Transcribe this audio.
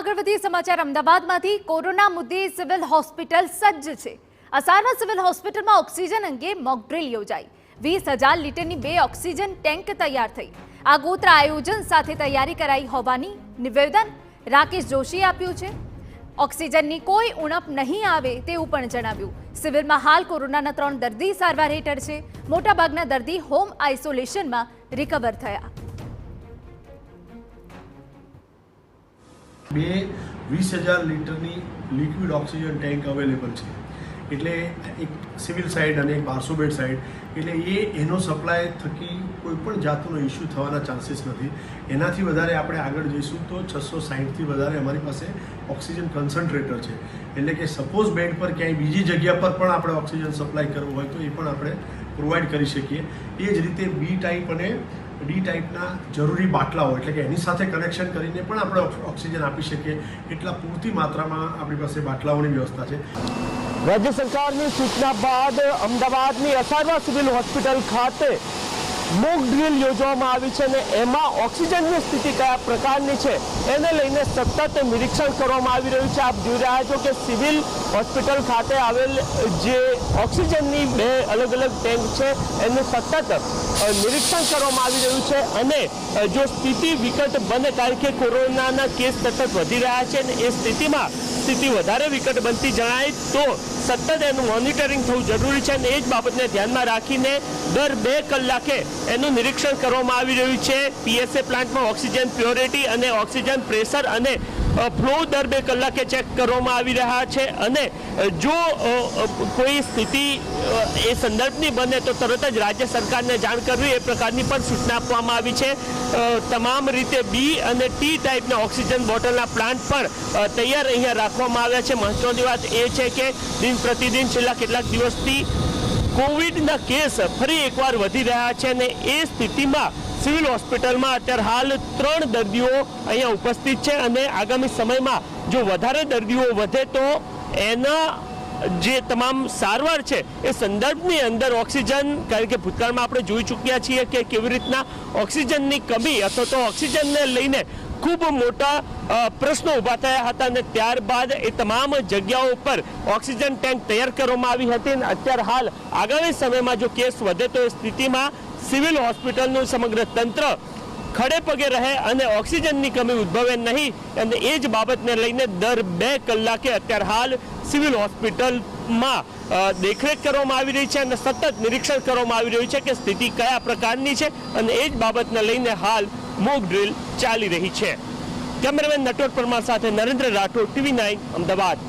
આગળ વધીએ સમાચાર અમદાવાદમાંથી કોરોના મુદ્દે સિવિલ હોસ્પિટલ સજ્જ છે। અસારવા સિવિલ હોસ્પિટલમાં ઓક્સિજન અંગે મોક ડ્રીલ યોજાઈ। 20,000 લીટરની 2 ઓક્સિજન ટેન્ક તૈયાર થઈ। આગોતરા આયોજન સાથે તૈયારી કરાઈ હોવાની નિવેદન રાકેશ જોશીએ આપ્યું છે। ઓક્સિજનની કોઈ ઉણપ નહીં આવે તેવું પણ જણાવ્યું। સિવિલમાં હાલ કોરોનાના 3 દર્દી સારવાર હેઠળ છે। મોટાભાગના દર્દી હોમ આઇસોલેશનમાં રિકવર થયા। 20,000 લીટરની લિક્વિડ ઓક્સિજન ટેન્ક અવેલેબલ છે, એટલે એક સિવિલ સાઇડ અને એક 1200 બેડ સાઇડ, એટલે એનો સપ્લાય થકી કોઈ પણ જાતનો ઇસ્યુ થવાના ચાન્સીસ નથી। એનાથી વધારે આપણે આગળ જઈશું તો 660થી વધારે અમારી પાસે ઓક્સિજન કન્સન્ટ્રેટર છે, એટલે કે સપોઝ બેડ પર ક્યાંય બીજી જગ્યા પર પણ આપણે ઓક્સિજન સપ્લાય કરવું હોય તો એ પણ આપણે પ્રોવાઈડ કરી શકીએ। એ જ રીતે બી ટાઈપ અને ડી ટાઈપના જરૂરી બાટલાઓ, એટલે કે એની સાથે કનેક્શન કરીને પણ આપણે ઓક્સિજન આપી શકીએ એટલા પૂરતી માત્રામાં આપણી પાસે બાટલાઓની વ્યવસ્થા છે। રાજ્ય સરકારની સૂચના બાદ અમદાવાદની અસારવા સિવિલ હોસ્પિટલ ખાતે મોક ડ્રીલ યોજવામાં આવી છે અને એમાં ઓક્સિજનની સ્થિતિ કયા પ્રકારની છે એને લઈને સતત નિરીક્ષણ કરવામાં આવી રહ્યું છે। આપ જોઈ રહ્યા છો કે સિવિલ હોસ્પિટલ ખાતે આવેલ જે ઓક્સિજનની 2 અલગ અલગ ટેન્ક છે એનું સતત નિરીક્ષણ કરવામાં આવી રહ્યું છે અને જો સ્થિતિ વિકટ બને, કારણ કે કોરોનાના કેસ સતત વધી રહ્યા છે અને એ સ્થિતિ વધારે વિકટ બનતી જણાય તો સતત એનું મોનિટરિંગ થવું જરૂરી છે અને એ જ બાબતને ધ્યાનમાં રાખીને દર 2 કલાકે એનું નિરીક્ષણ કરવામાં આવી રહ્યું છે। પીએસએ પ્લાન્ટમાં ઓક્સિજન પ્યોરિટી અને ઓક્સિજન પ્રેશર અને ફ્લો દર 2 કલાકે ચેક કરવામાં આવી રહ્યા છે અને જો કોઈ સ્થિતિ એ સંદર્ભની બને તો તરત જ રાજ્ય સરકારને જાણ કરવી એ પ્રકારની પણ સૂચના આપવામાં આવી છે। તમામ રીતે બી અને ટી ટાઈપના ઓક્સિજન બોટલના પ્લાન્ટ પણ તૈયાર અહીંયા રાખવામાં આવ્યા છે। મહત્વની વાત એ છે કે દિન પ્રતિદિન છેલ્લા કેટલાક દિવસથી કોવિડના કેસ ફરી એકવાર વધી રહ્યા છે અને એ સ્થિતિમાં સિવિલ હોસ્પિટલમાં અત્યારે હાલ 3 દર્દીઓ અહીંયા ઉપસ્થિત છે અને આગામી સમયમાં જો વધારે દર્દીઓ વધે તો એના જે તમામ સારવાર છે એ સંદર્ભની અંદર ઓક્સિજન, કારણ કે ભૂતકાળમાં આપણે જોઈ ચૂક્યા છીએ કે કેવી રીતના ઓક્સિજનની કમી અથવા તો ઓક્સિજનને લઈને ખૂબ મોટા પ્રશ્નો ઊભા થયા હતા અને ત્યારબાદ એ તમામ જગ્યાઓ પર ઓક્સિજન ટેન્ક તૈયાર કરવામાં આવી હતી અને અત્યારે હાલ આગામી સમયમાં જો કેસ વધે તો એ સ્થિતિમાં સિવિલ હોસ્પિટલનું સમગ્ર તંત્ર ખડે પગે રહે અને ઓક્સિજનની કમી ઉદ્ભવે નહીં અને એ જ બાબતને લઈને દર 2 કલાકે અત્યારે હાલ સિવિલ હોસ્પિટલમાં દેખરેખ કરવામાં આવી રહી છે અને સતત નિરીક્ષણ કરવામાં આવી રહ્યું છે કે સ્થિતિ કયા પ્રકારની છે અને એ જ બાબતને લઈને હાલ મોક ડ્રીલ ચાલી રહી છે। કેમેરામેન નટવર પરમાર સાથે નરેન્દ્ર રાઠોડ, TV9 અમદાવાદ।